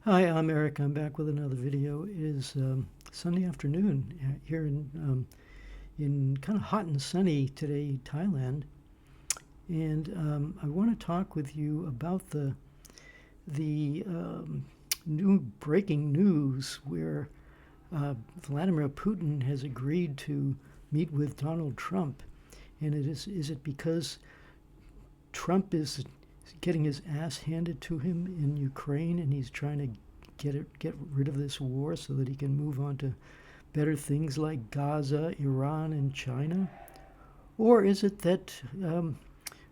Hi, I'm Eric. I'm back with another video. It is Sunday afternoon here in kind of hot and sunny today, Thailand, and I want to talk with you about the new breaking news where Vladimir Putin has agreed to meet with Donald Trump, and is it because Trump is getting his ass handed to him in Ukraine, and he's trying to get rid of this war so that he can move on to better things like Gaza, Iran, and China? Or is it that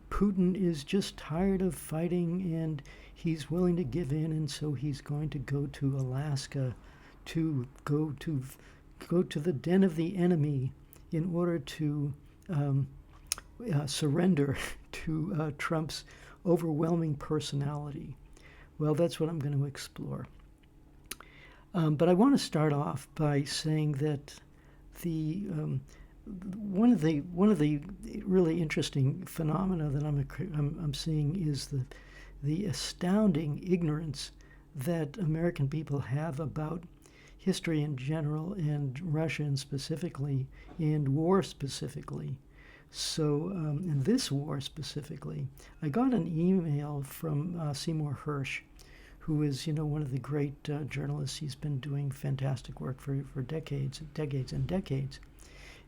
Putin is just tired of fighting and he's willing to give in, and so he's going to go to Alaska to go to the den of the enemy in order to surrender to Trump's overwhelming personality? Well, that's what I'm going to explore. But I want to start off by saying that the one of the really interesting phenomena that I'm seeing is the astounding ignorance that American people have about history in general and Russia and specifically and war specifically. So in this war specifically, I got an email from Seymour Hersh, who is, one of the great journalists. He's been doing fantastic work for decades, decades and decades.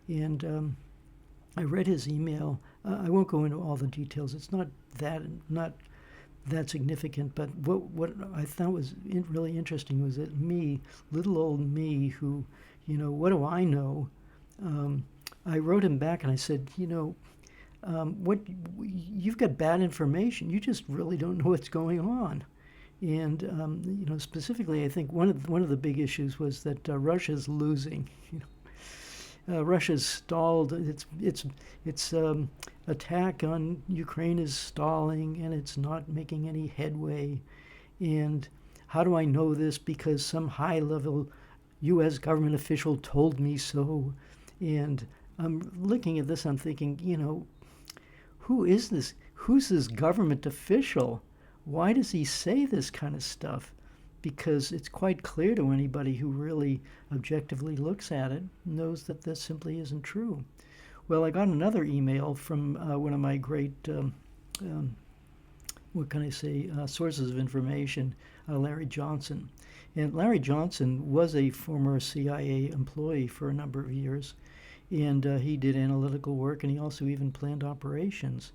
And I read his email. I won't go into all the details. It's not that significant. But what I thought was really interesting was that me, little old me, who, what do I know? I wrote him back and I said, what you've got bad information. You just really don't know what's going on. And specifically, I think one of the big issues was that Russia's losing. Russia's stalled. Its attack on Ukraine is stalling, and it's not making any headway. And how do I know this? Because some high-level U.S. government official told me so. And I'm looking at this. I'm thinking, who is this? Who's this government official? Why does he say this kind of stuff? Because it's quite clear to anybody who really objectively looks at it, knows that this simply isn't true. Well, I got another email from one of my great, what can I say, sources of information, Larry Johnson. And Larry Johnson was a former CIA employee for a number of years, and he did analytical work, and he also even planned operations.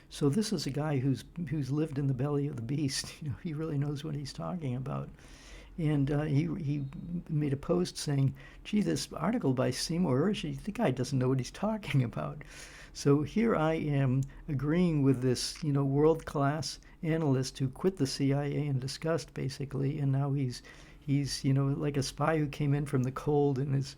So this is a guy who's lived in the belly of the beast. He really knows what he's talking about. And he made a post saying, "Gee, this article by Seymour Hersh, the guy doesn't know what he's talking about." So here I am agreeing with this, world-class analyst who quit the CIA in disgust, basically, and now he's like a spy who came in from the cold and is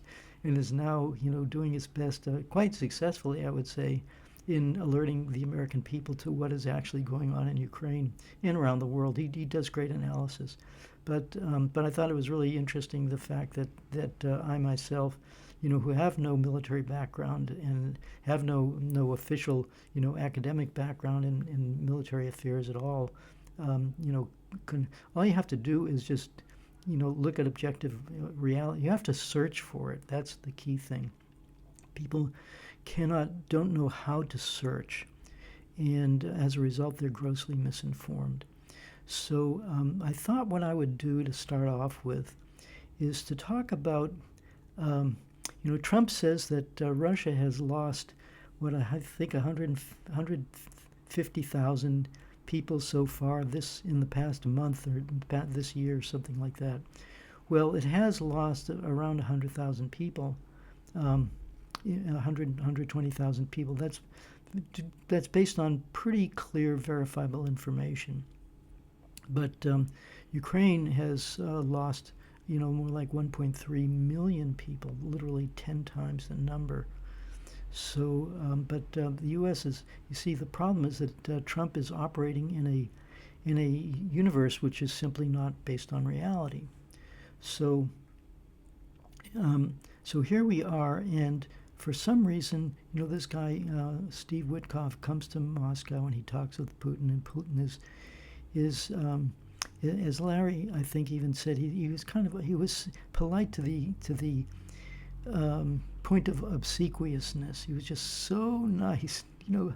now doing his best, quite successfully, I would say, in alerting the American people to what is actually going on in Ukraine and around the world. He does great analysis. But I thought it was really interesting, the fact that I myself, who have no military background and have no official, academic background in military affairs at all, all you have to do is just, look at objective reality. You have to search for it. That's the key thing. People don't know how to search, and as a result, they're grossly misinformed. So I thought what I would do to start off with is to talk about, Trump says that Russia has lost, what I think 150,000 people so far in the past month or this year, something like that. Well, it has lost around 100,000 people. 120,000 people. That's based on pretty clear, verifiable information. But Ukraine has lost, more like 1.3 million people, literally 10 times the number. So, but the U.S. is, the problem is that Trump is operating in a universe which is simply not based on reality. So, so here we are, and for some reason, this guy, Steve Witkoff, comes to Moscow and he talks with Putin, and Putin is as Larry, I think, even said, he was he was polite to the point of obsequiousness. He was just so nice.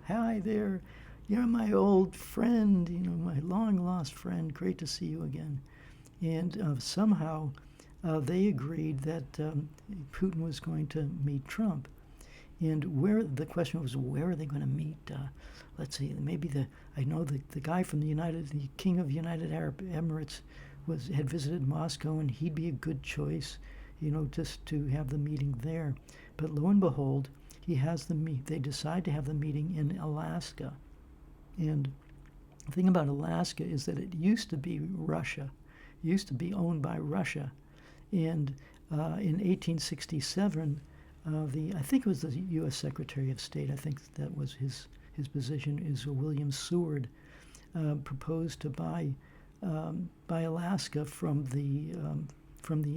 Hi there, you're my old friend. My long lost friend. Great to see you again. And somehow they agreed that Putin was going to meet Trump. And the question was, where are they going to meet? Let's see, maybe I know the guy from the King of United Arab Emirates had visited Moscow, and he'd be a good choice, just to have the meeting there. But lo and behold, they decide to have the meeting in Alaska. And the thing about Alaska is that it used to be Russia. It used to be owned by Russia. And in 1867, I think it was the U.S. Secretary of State, I think that was his position, is William Seward, proposed to buy Alaska from the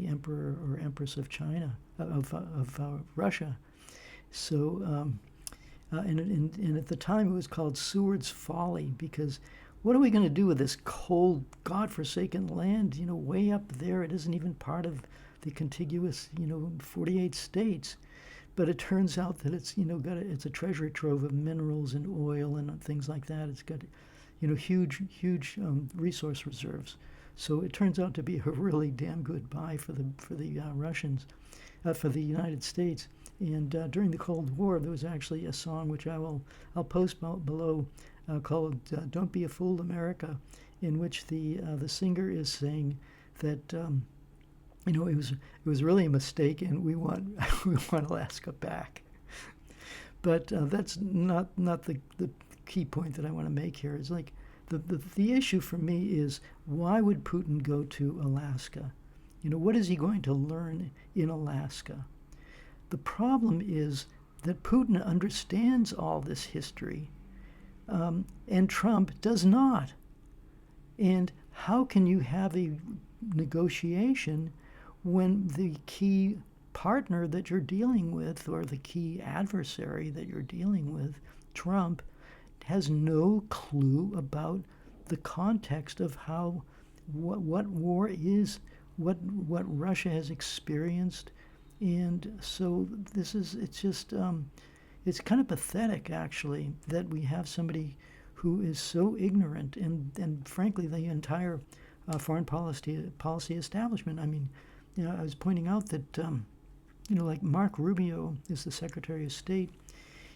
Emperor or Empress of China, of Russia. So, and at the time it was called Seward's Folly, because what are we going to do with this cold, godforsaken land, way up there? It isn't even part of the contiguous, 48 states. But it turns out that it's, it's a treasure trove of minerals and oil and things like that. It's got, huge resource reserves. So it turns out to be a really damn good buy for the Russians, for the United States. And during the Cold War, there was actually a song which I'll post below called "Don't Be a Fool, America," in which the singer is saying that it was really a mistake, and we want Alaska back. But that's not the key point that I want to make here. Is like the issue for me is, why would Putin go to Alaska? What is he going to learn in Alaska? The problem is that Putin understands all this history, and Trump does not. And how can you have a negotiation when the key partner that you're dealing with, or the key adversary that you're dealing with, Trump, has no clue about the context of what war is, what Russia has experienced? And so it's kind of pathetic, actually, that we have somebody who is so ignorant, and frankly, the entire foreign policy establishment. I mean, I was pointing out that, like Mark Rubio is the Secretary of State.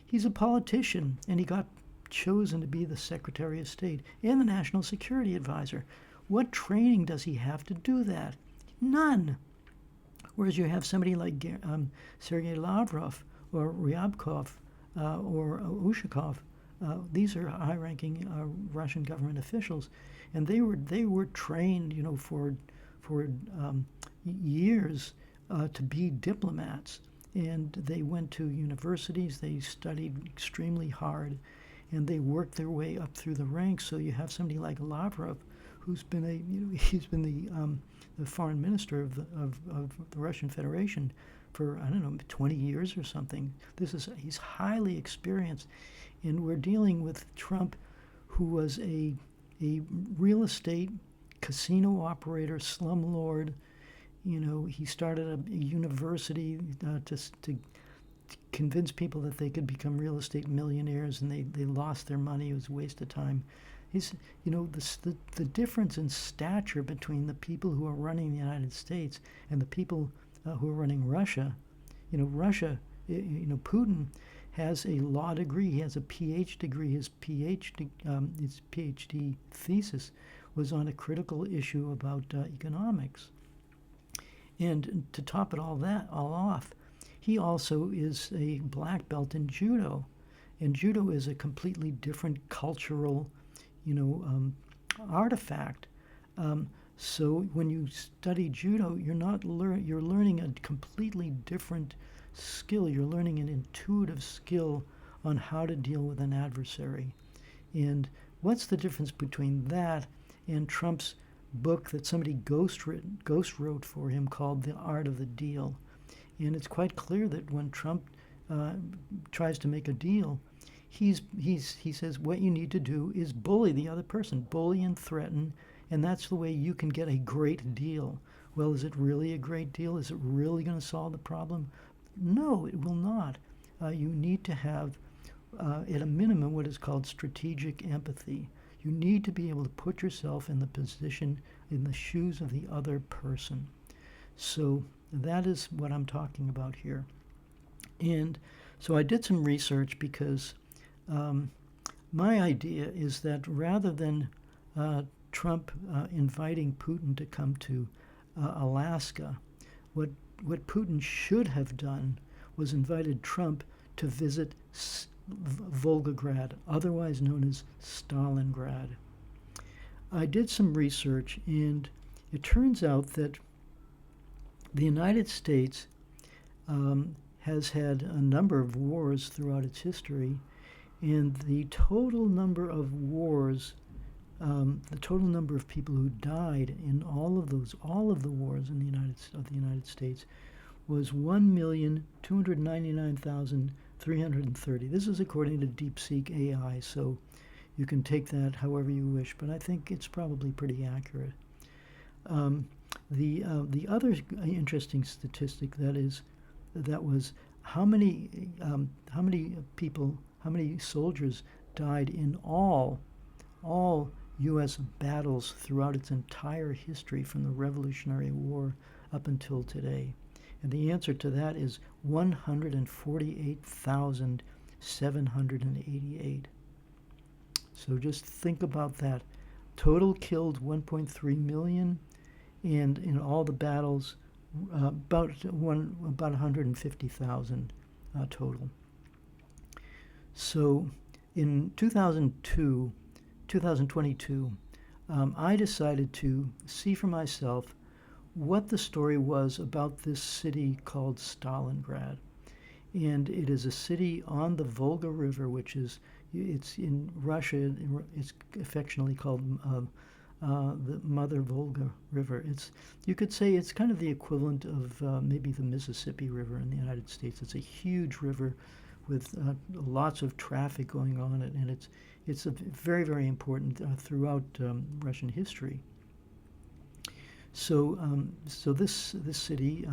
He's a politician, and he got chosen to be the Secretary of State and the National Security Advisor. What training does he have to do that? None. Whereas you have somebody like Sergei Lavrov or Ryabkov or Ushakov. These are high-ranking Russian government officials, and they were trained, for years to be diplomats. And they went to universities. They studied extremely hard, and they worked their way up through the ranks. So you have somebody like Lavrov, who's been he's been the foreign minister of the Russian Federation for, 20 years or something. He's highly experienced, and we're dealing with Trump, who was a real estate casino operator, slumlord. He started a university to convince people that they could become real estate millionaires, and they lost their money. It was a waste of time. The difference in stature between the people who are running the United States and the people who are running Russia. Putin has a law degree. He has a PhD degree. His PhD thesis was on a critical issue about economics. And to top it all off, he also is a black belt in judo, and judo is a completely different cultural, artifact. So when you study judo, you're learning a completely different skill. You're learning an intuitive skill on how to deal with an adversary. And what's the difference between that and Trump's book that somebody ghost wrote for him called The Art of the Deal? And it's quite clear that when Trump tries to make a deal, he says what you need to do is bully the other person, bully and threaten, and that's the way you can get a great deal. Well, is it really a great deal? Is it really going to solve the problem? No, it will not. You need to have, at a minimum, what is called strategic empathy. You need to be able to put yourself in the position, in the shoes of the other person. So that is what I'm talking about here. And so I did some research because my idea is that rather than Trump inviting Putin to come to Alaska, what Putin should have done was invited Trump to visit Volgograd, otherwise known as Stalingrad. I did some research, and it turns out that the United States has had a number of wars throughout its history, and the total number of wars, the total number of people who died in all of the wars in the United States, was 1,299,330. This is according to DeepSeek AI, so you can take that however you wish, but I think it's probably pretty accurate. The other interesting statistic that was how many soldiers died in all U.S. battles throughout its entire history from the Revolutionary War up until today. And the answer to that is 148,788. So just think about that. Total killed 1.3 million, and in all the battles, about 150,000 total. So in 2022, I decided to see for myself what the story was about this city called Stalingrad. And it is a city on the Volga River, it's in Russia, it's affectionately called the Mother Volga River. You could say it's kind of the equivalent of maybe the Mississippi River in the United States. It's a huge river with lots of traffic going on, and it's a very, very important throughout Russian history. So this city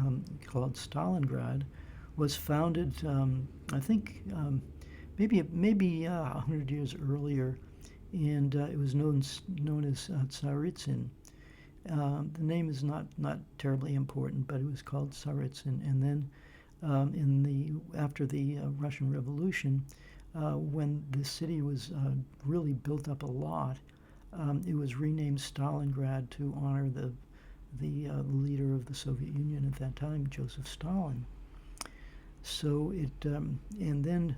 called Stalingrad was founded, I think, maybe 100 years earlier, and it was known as Tsaritsyn. The name is not terribly important, but it was called Tsaritsyn. And then after the Russian Revolution, when the city was really built up a lot, it was renamed Stalingrad to honor the leader of the Soviet Union at that time, Joseph Stalin. So and then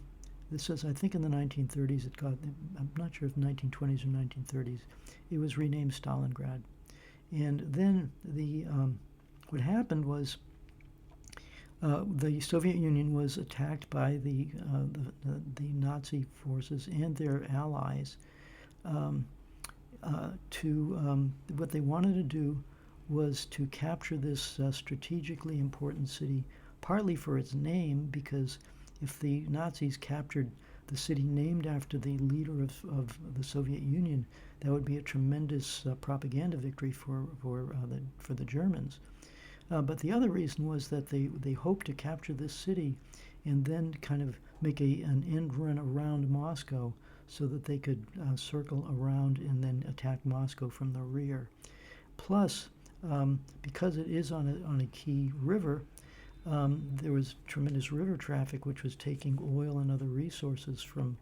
this is, I think, in the 1930s. I'm not sure if 1920s or 1930s, it was renamed Stalingrad. And then what happened was the Soviet Union was attacked by the Nazi forces and their allies. What they wanted to do was to capture this strategically important city, partly for its name, because if the Nazis captured the city named after the leader of the Soviet Union, that would be a tremendous propaganda victory for the Germans. But the other reason was that they hoped to capture this city and then kind of make an end run around Moscow so that they could circle around and then attack Moscow from the rear. Plus, because it is on a key river, there was tremendous river traffic, which was taking oil and other resources from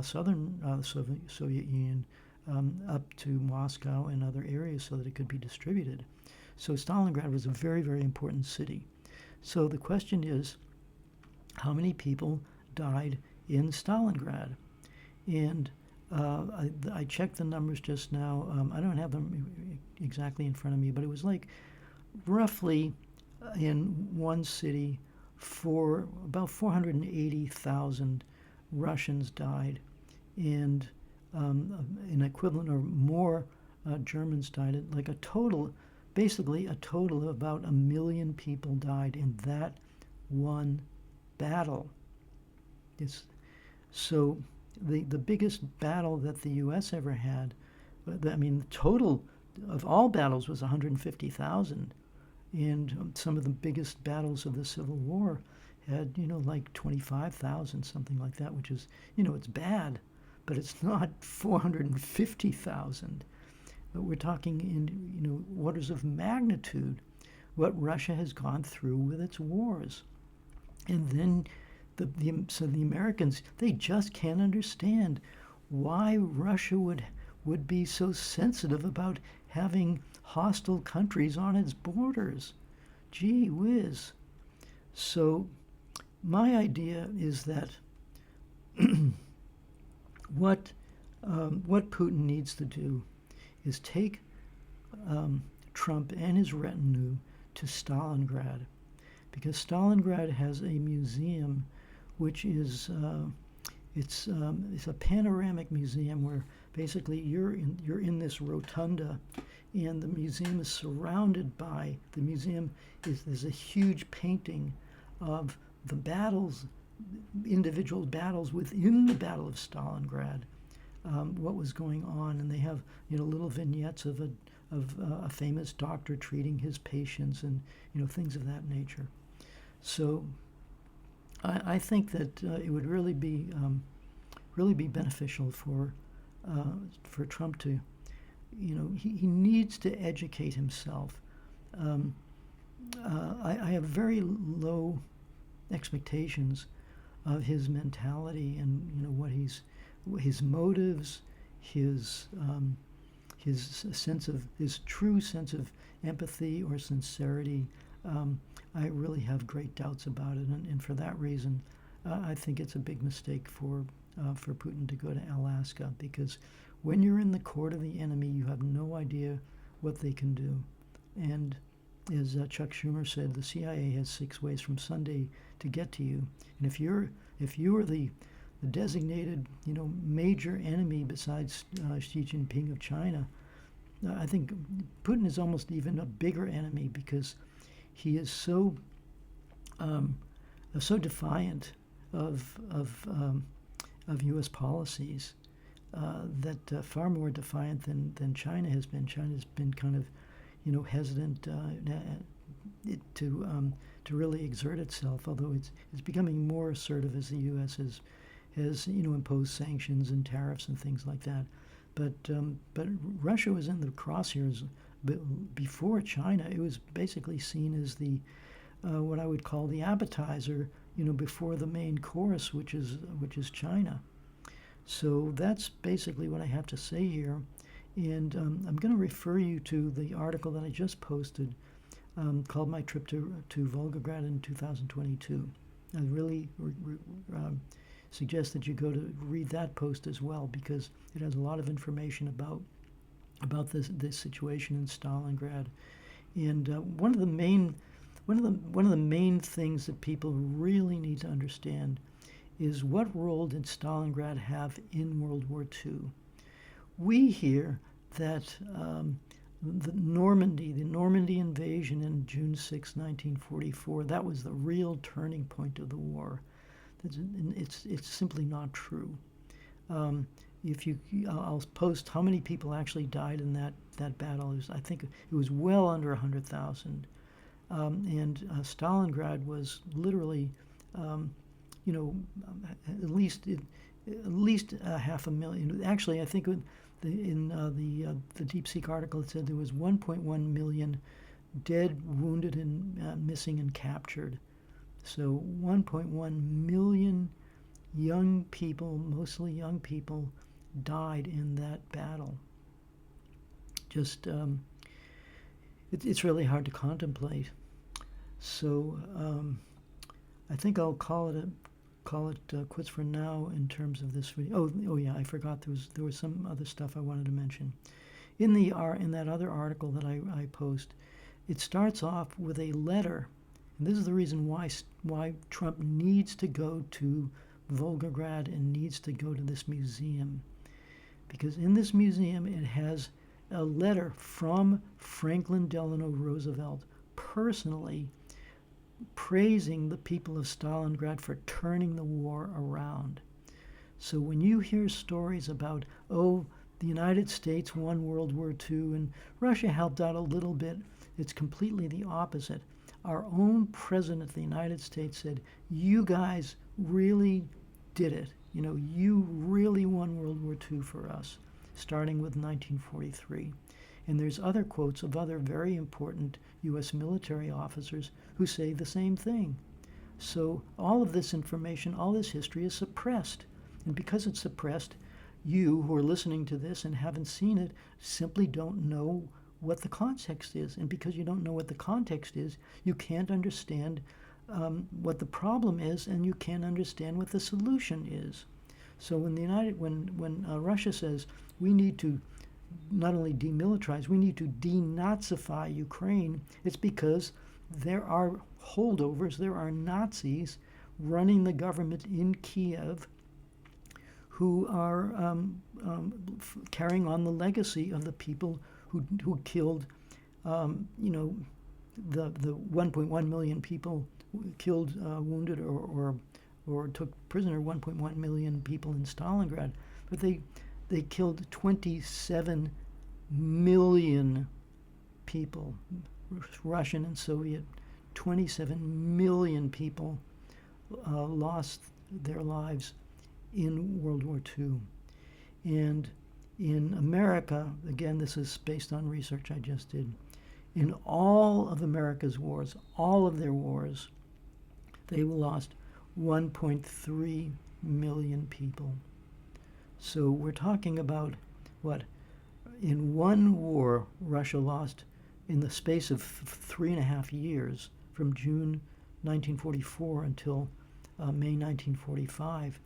southern Soviet Union up to Moscow and other areas so that it could be distributed. So Stalingrad was a very, very important city. So the question is, how many people died in Stalingrad? And I checked the numbers just now. I don't have them exactly in front of me, but it was like roughly in one city, for about 480,000 Russians died, and an equivalent or more Germans died. Like basically a total of about 1 million people died in that one battle. So the biggest battle that the U.S. ever had, the total of all battles was 150,000, and some of the biggest battles of the Civil War had, like 25,000, something like that, which is, it's bad, but it's not 450,000. But we're talking in, orders of magnitude what Russia has gone through with its wars. And then so the Americans, they just can't understand why Russia would be so sensitive about having hostile countries on its borders. Gee whiz. So my idea is that what Putin needs to do is take Trump and his retinue to Stalingrad, because Stalingrad has a museum which is it's a panoramic museum where basically you're in this rotunda, and the museum is surrounded by there's a huge painting of the battles, individual battles within the Battle of Stalingrad, what was going on, and they have little vignettes of a famous doctor treating his patients and things of that nature. So I think that it would really be beneficial for Trump to, he needs to educate himself. I have very low expectations of his mentality and what his motives, his true sense of empathy or sincerity. I really have great doubts about it, and for that reason, I think it's a big mistake for Putin to go to Alaska, because when you're in the court of the enemy, you have no idea what they can do. And as Chuck Schumer said, the CIA has 6 ways from Sunday to get to you. And if you're the designated major enemy besides Xi Jinping of China, I think Putin is almost even a bigger enemy, because he is so defiant of U.S. policies, that far more defiant than China has been. China's been kind of hesitant to really exert itself, although it's becoming more assertive as the U.S. has imposed sanctions and tariffs and things like that. But Russia was in the crosshairs before China. It was basically seen as the what I would call the appetizer, before the main course, which is China. So that's basically what I have to say here. And I'm going to refer you to the article that I just posted, called My Trip to Volgograd in 2022. I really suggest that you go to read that post as well, because it has a lot of information about this situation in Stalingrad. And one of the main things that people really need to understand is, what role did Stalingrad have in World War II? We hear that the Normandy invasion in June 6, 1944, that was the real turning point of the war. It's simply not true. I'll post how many people actually died in that battle. I think it was well under 100,000. And Stalingrad was literally, at least 500,000. Actually, I think in the DeepSeek article, it said there was 1.1 million dead, wounded, and missing and captured. So 1.1 million young people, mostly young people, died in that battle. Just it's really hard to contemplate. So I think I'll call it quits for now in terms of this video. Oh yeah, I forgot there was some other stuff I wanted to mention. In that other article that I post, it starts off with a letter, and this is the reason why Trump needs to go to Volgograd and needs to go to this museum, because in this museum it has a letter from Franklin Delano Roosevelt personally praising the people of Stalingrad for turning the war around. So when you hear stories about, the United States won World War II and Russia helped out a little bit. It's completely the opposite. Our own president of the United States said, you guys really did it. You know, you really won World War II for us, starting with 1943. And there's other quotes of other very important U.S. military officers who say the same thing. So all of this information, all this history is suppressed. And because it's suppressed, you who are listening to this and haven't seen it simply don't know what the context is. And because you don't know what the context is, you can't understand what the problem is, and you can't understand what the solution is. So when Russia says we need to not only demilitarize, we need to denazify Ukraine, it's because there are holdovers, there are Nazis running the government in Kiev who are carrying on the legacy of the people who killed, the 1.1 million people killed, wounded, or took prisoner 1.1 million people in Stalingrad. But they killed 27 million people, Russian and Soviet. 27 million people lost their lives in World War II. And in America, again, this is based on research I just did, in all of America's wars, all of their wars, they lost 1.3 million people. So we're talking about what? In one war, Russia lost, in the space of 3.5 years, from June 1944 until May 1945,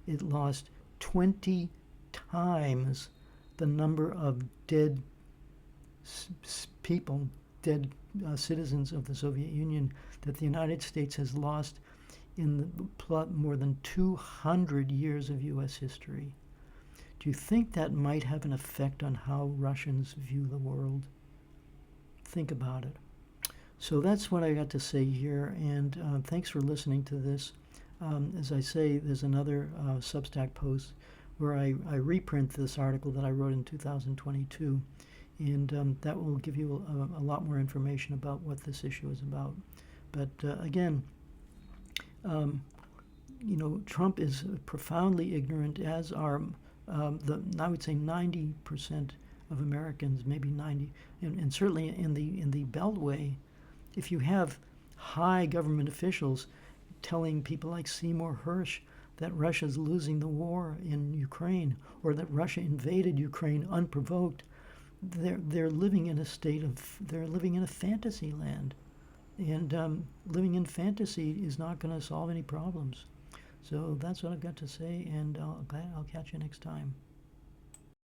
it lost 20 times the number of dead people, dead citizens of the Soviet Union that the United States has lost in the more than 200 years of U.S. history. Do you think that might have an effect on how Russians view the world? Think about it. So that's what I got to say here, and thanks for listening to this. As I say, there's another Substack post where I reprint this article that I wrote in 2022, and that will give you a lot more information about what this issue is about. But again, Trump is profoundly ignorant, as are I would say 90% of Americans, maybe 90, and certainly in the Beltway. If you have high government officials telling people like Seymour Hersh that Russia's losing the war in Ukraine, or that Russia invaded Ukraine unprovoked, they're living in a they're living in a fantasy land, and living in fantasy is not going to solve any problems. So that's what I've got to say, and I'll catch you next time.